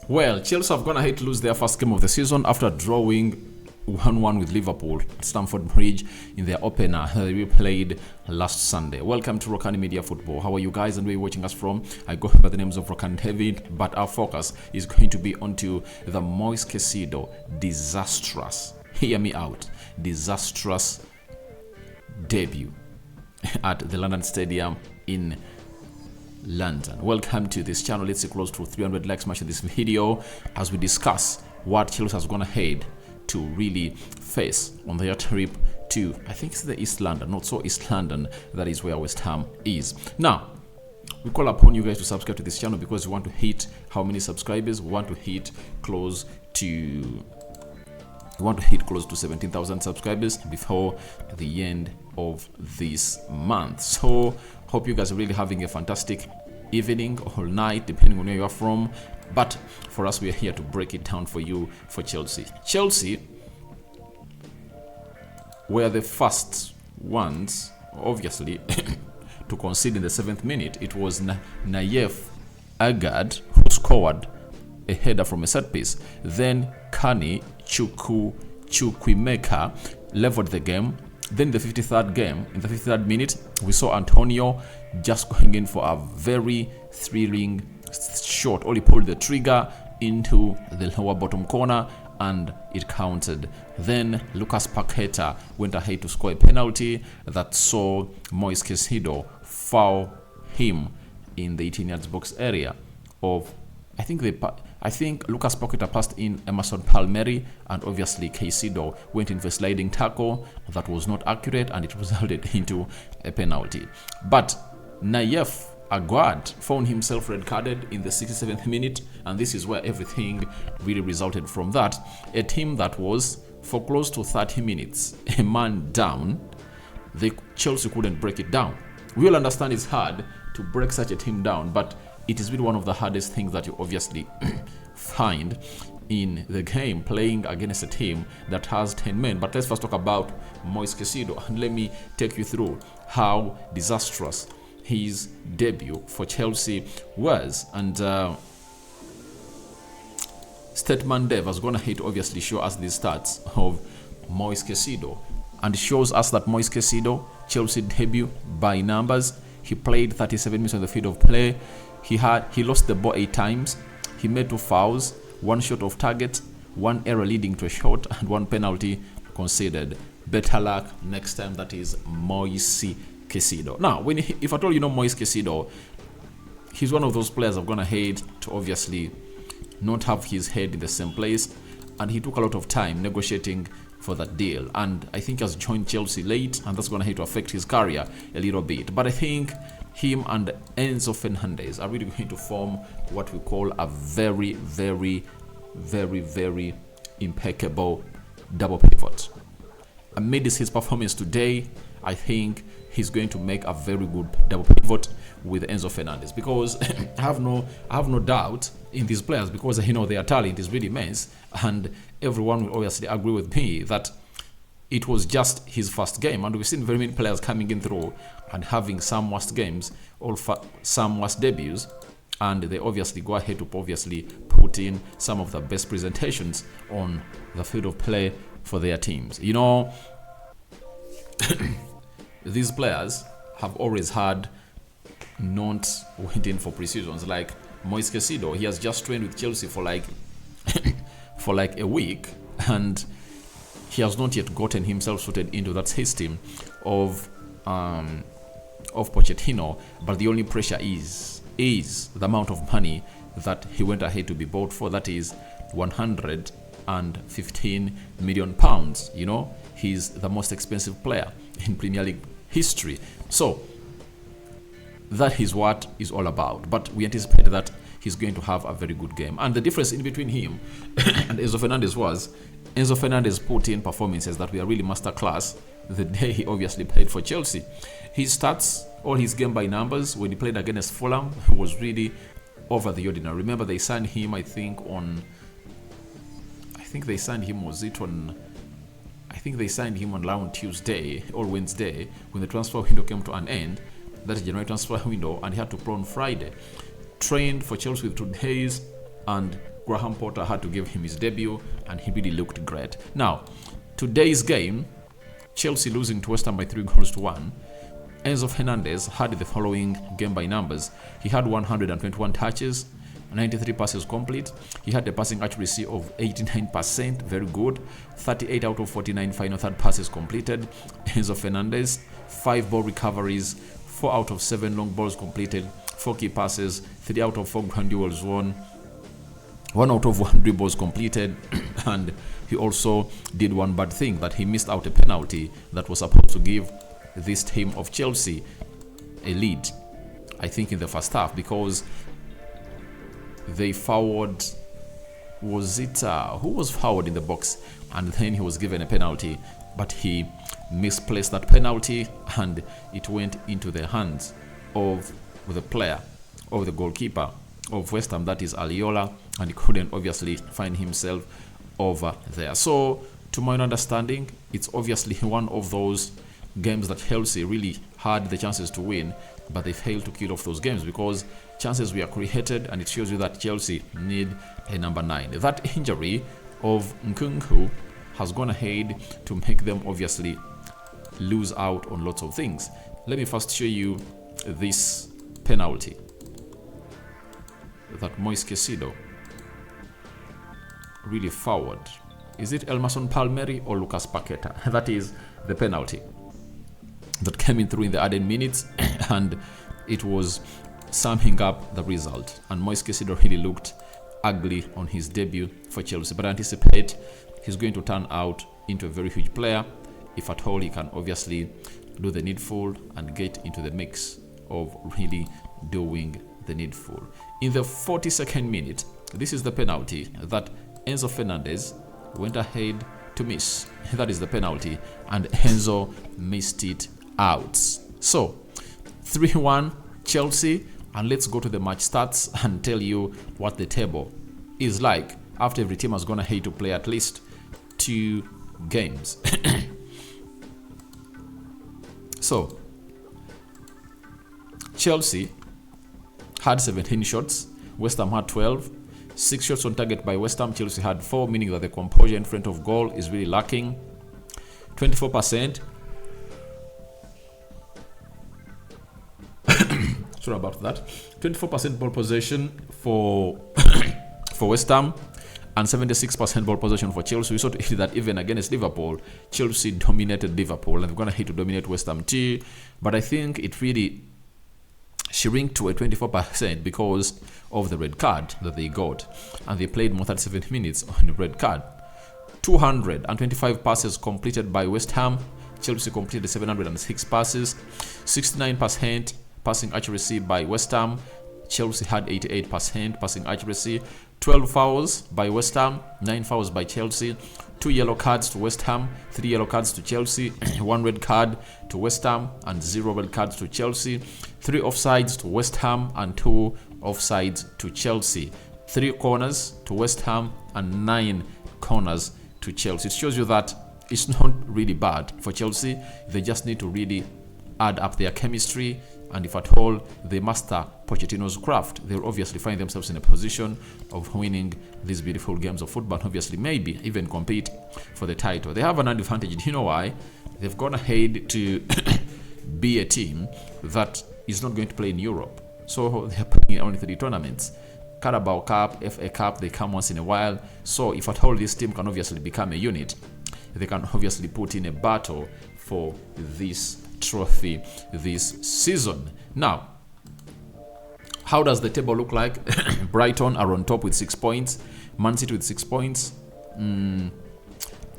Well, Chelsea have gone ahead to lose their first game of the season after drawing 1-1 with Liverpool at Stamford Bridge in their opener they played last Sunday. Welcome to Rokani Media Football. How are you guys and where are you watching us from? I go by the names of Rokani David, but our focus is going to be onto the Moises Caicedo disastrous, hear me out, disastrous debut at the London Stadium in London. Welcome to this channel. Let's see close to 300 likes much in this video as we discuss what Chelsea has gone ahead to really face on their trip to, I think it's the East London, not so East London, that is where West Ham is. Now, we call upon you guys to subscribe to this channel because we want to hit how many subscribers? We want to hit close to 17,000 subscribers before the end of this month. So hope you guys are really having a fantastic evening or night depending on where you are from, but for us we are here to break it down for you for Chelsea were the first ones obviously to concede in the 7th minute. It was Nayef Agard who scored a header from a set piece. Then Kani Chukwuemeka leveled the game. Then in the 53rd minute, we saw Antonio just going in for a very thrilling shot. Only pulled the trigger into the lower bottom corner and it counted. Then Lucas Paqueta went ahead to score a penalty that saw Moises Caicedo foul him in the 18 yards box area of, I think Lucas Paqueta passed in Emerson Palmieri, and obviously Caicedo went in for a sliding tackle that was not accurate and it resulted into a penalty. But Nayef Aguad found himself red carded in the 67th minute, and this is where everything really resulted from that. A team that was for close to 30 minutes a man down, Chelsea couldn't break it down. We all understand it's hard to break such a team down, but it is really one of the hardest things that you obviously find in the game, playing against a team that has 10 men. But let's first talk about Moises Caicedo, and let me take you through how disastrous his debut for Chelsea was. And Statman Dev has gone ahead to obviously show us the stats of Moises Caicedo, and shows us that Moises Caicedo, Chelsea debut by numbers. He played 37 minutes on the field of play. He lost the ball 8 times. He made 2 fouls, 1 shot off target, 1 error leading to a shot, and 1 penalty conceded. Better luck next time. That is Moises Caicedo. Now, if at all you know Moises Caicedo, he's one of those players I've gone ahead to obviously not have his head in the same place, and he took a lot of time negotiating for that deal, and I think he has joined Chelsea late, and that's going to affect his career a little bit. But I think him and Enzo Fernandez are really going to form what we call a very, very, very, very impeccable double pivot. Amidst his performance today, I think he's going to make a very good double pivot with Enzo Fernandez, because I have no doubt in these players, because their talent is really immense, and everyone will obviously agree with me that it was just his first game, and we've seen very many players coming in through and having some worst games or some worst debuts, and they obviously go ahead to obviously put in some of the best presentations on the field of play for their teams. These players have always had not waiting for pre-seasons. Like Moises Caicedo, he has just trained with Chelsea for like a week, and he has not yet gotten himself suited into that system of Pochettino. But the only pressure is the amount of money that he went ahead to be bought for. That is 115 million pounds. He's the most expensive player in Premier League history. So that is what is all about. But we anticipate that he's going to have a very good game. And the difference in between him and Enzo Fernandez was, Enzo Fernandez put in performances that were really masterclass the day he obviously played for Chelsea. His stats, all his game by numbers, when he played against Fulham, was really over the ordinary. Remember, they signed him, I think they signed him on around Tuesday or Wednesday when the transfer window came to an end. That is January transfer window, and he had to play on Friday. Trained for Chelsea with 2 days, and Graham Potter had to give him his debut, and he really looked great. Now, today's game, Chelsea losing to West Ham by 3-1. Enzo Fernandez had the following game by numbers. He had 121 touches, 93 passes complete. He had a passing accuracy of 89%, very good. 38 out of 49 final third passes completed. Enzo Fernandez, 5 ball recoveries, 4 out of 7 long balls completed, 4 key passes, 3 out of 4 ground duels won, 1 out of 1 dribbles completed, and he also did one bad thing, that he missed out a penalty that was supposed to give this team of Chelsea a lead, I think in the first half, because they fouled, was it who was fouled in the box, and then he was given a penalty, but he misplaced that penalty and it went into the hands of the player, of the goalkeeper of West Ham, that is Aliola, and he couldn't obviously find himself over there. So to my understanding, it's obviously one of those games that Chelsea really had the chances to win, but they failed to kill off those games because chances were created, and it shows you that Chelsea need a number 9. That injury of Nkunku has gone ahead to make them obviously lose out on lots of things. Let me first show you this penalty that Moises Caicedo really fouled. Is it Emerson Palmieri or Lucas Paqueta? That is the penalty that came in through in the added minutes, and it was summing up the result. And Moises Caicedo really looked ugly on his debut for Chelsea, but I anticipate he's going to turn out into a very huge player. If at all he can obviously do the needful and get into the mix of really doing the needful. In the 42nd minute, this is the penalty that Enzo Fernandez went ahead to miss. That is the penalty, and Enzo missed it out. So 3-1 Chelsea, and let's go to the match stats and tell you what the table is like after every team has gone ahead to play at least 2 games. So Chelsea had 17 shots, West Ham had 12. 6 shots on target by West Ham, Chelsea had 4, meaning that the composure in front of goal is really lacking. 24%. Sorry about that. 24% ball possession for for West Ham, and 76% ball possession for Chelsea. We saw that even against Liverpool, Chelsea dominated Liverpool, and they're going to hate to dominate West Ham too. But I think it really shrank to a 24% because of the red card that they got, and they played more than 7 minutes on the red card. 225 passes completed by West Ham. Chelsea completed 706 passes. 69% passing accuracy by West Ham. Chelsea had 88% passing accuracy. 12 fouls by West Ham, 9 fouls by Chelsea. 2 yellow cards to West Ham, 3 yellow cards to Chelsea, 1 red card to West Ham, and 0 red cards to Chelsea. 3 offsides to West Ham and 2 offsides to Chelsea. 3 corners to West Ham and 9 corners to Chelsea. It shows you that it's not really bad for Chelsea. They just need to really add up their chemistry, and if at all they master Pochettino's craft, they'll obviously find themselves in a position of winning these beautiful games of football, and obviously maybe even compete for the title. They have an advantage. You know why? They've gone ahead to be a team that is not going to play in Europe, so they're playing only 3 tournaments. Carabao Cup, FA Cup, they come once in a while. So if at all this team can obviously become a unit, they can obviously put in a battle for this trophy this season. Now, how does the table look like? Brighton are on top with 6 points. Man City with 6 points.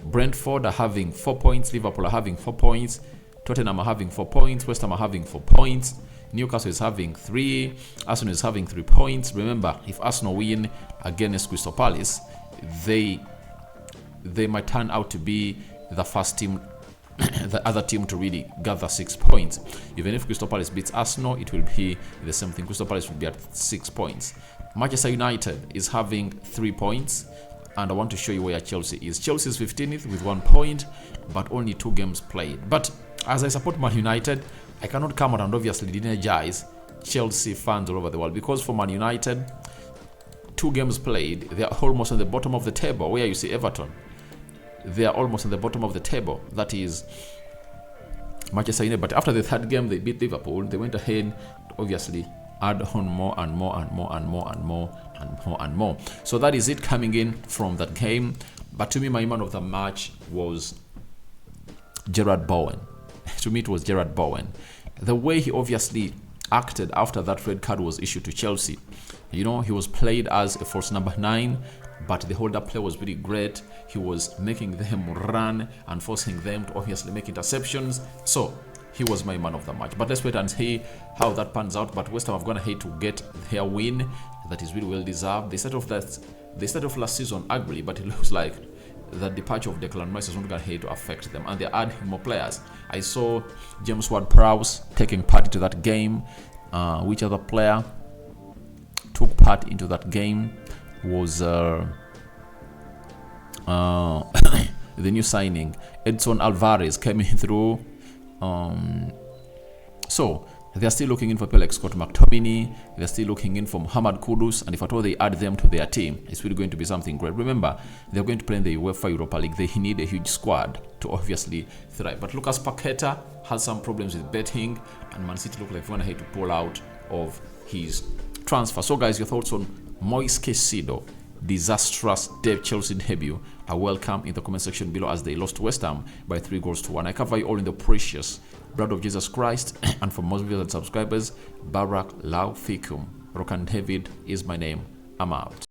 Brentford are having 4 points. Liverpool are having 4 points. Tottenham are having 4 points. West Ham are having 4 points. Newcastle is having 3. Arsenal is having 3 points. Remember, if Arsenal win against Crystal Palace, they might turn out to be the first team, the other team to really gather 6 points. Even if Crystal Palace beats Arsenal, it will be the same thing. Crystal Palace will be at 6 points. Manchester United is having 3 points, and I want to show you where Chelsea is. Chelsea is 15th with 1 point, but only 2 games played. But as I support Man United, I cannot come out and obviously energize Chelsea fans all over the world, because for Man United, 2 games played, they are almost on the bottom of the table. Where you see Everton, they are almost on the bottom of the table. That is Manchester United. But after the 3rd game, they beat Liverpool. They went ahead, obviously, add on more and more and more and more and more and more and more. So that is it coming in from that game. But to me, my man of the match was Gerard Bowen. To me, it was Gerard Bowen. The way he obviously acted after that red card was issued to Chelsea. You know, he was played as a false number 9, but the hold-up play was really great. He was making them run and forcing them to obviously make interceptions. So he was my man of the match. But let's wait and see how that pans out. But West Ham have gone ahead to get their win. That is really well deserved. They started off last season ugly, but it looks like the departure of Declan Rice is not going to affect them, and they're adding more players. I saw James Ward-Prowse taking part into that game. Which other player took part into that game was the new signing Edson Alvarez came in through. So they're still looking in for Pelek Scott McTominay. They're still looking in for Muhammad Kudus. And if at all they add them to their team, it's really going to be something great. Remember, they're going to play in the UEFA Europa League. They need a huge squad to obviously thrive. But Lucas Paqueta has some problems with betting, and Man City look like they want to have to pull out of his transfer. So guys, your thoughts on Moises Caicedo disastrous Chelsea debut are welcome in the comment section below, as they lost to West Ham by 3-1. I cover you all in the precious blood of Jesus Christ. And for most viewers and subscribers, Barak Lau Fikum. Rokani David is my name. I'm out.